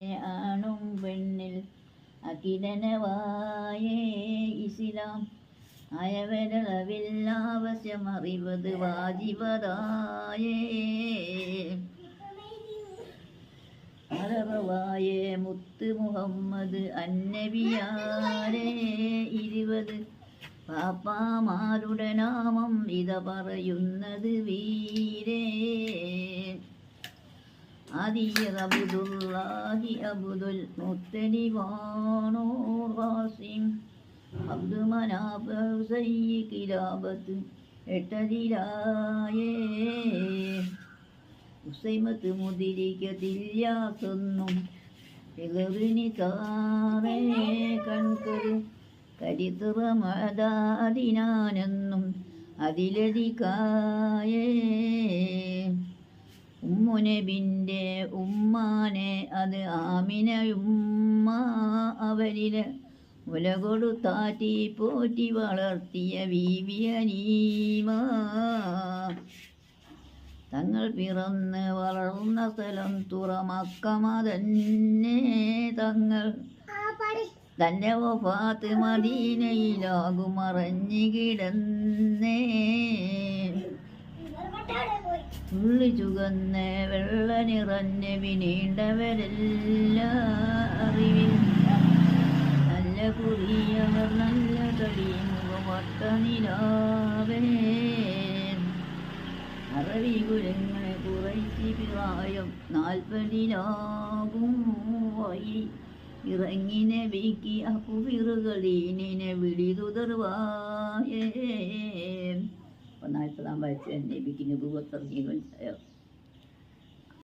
ആണും പെണ്ണിൽ അകിടനവായേ ഇസ്ലാം അയവരളവില്ലാവശ്യമറിവത് വാജിബതായേ അറവായേ മുത്ത് മുഹമ്മദ് അന്നബിയാരേ 20 പാപ്പാമാരുടെ നാമം ഇത പറയുന്നത് വീരേ ആദിയ അബ്ദുല്ലാഹി അബ്ദുൽ മുത്തലിബാനോ ഖാസിം അബ്ദു മനാഫ് ഹുസൈൻ കിലാബത്ത് എട്ടതിലായേ ഉസൈമത്ത് മുദിരിക്കതില്ലാത്തൊന്നും പിളറിനി താറേ കൺകര് കരിത്തുറമതാതിനാനെന്നും അതിലധികായേ ഉമ്മുനബിൻ്റെ ഉമ്മാനെ അത് ആമിനയുമ്മ അവരില് മുലകൊടു താറ്റി പോറ്റി വളർത്തിയ ബീവിയനീമ തങ്ങൾ പിറന്ന് വളർന്ന സ്ഥലം തുറമക്കമതന്നെ തങ്ങൾ തൻ്റെ വഫാത്ത് മദീനയിലാകും മറഞ്ഞു കിടന്നേ ഉള്ളി ചുകന്ന വെള്ള നിറഞ്ഞ നീണ്ടവരെല്ലാം അറിവിൽ നല്ല കുറിയവർ നല്ല കളിമുഖമട്ടനിലാവേ അറബി കുലങ്ങളെ കുറച്ച് പ്രായം 40-ലാകും വഴി ഇറങ്ങി നബിക്ക് അപ്പുവിറുകളീനെ വിളിതുതർവായേ 40-ാം വയസ്സിൽ നബിക്ക് നുബുവത്ത് ഇറങ്ങി മനസ്സിലായോ?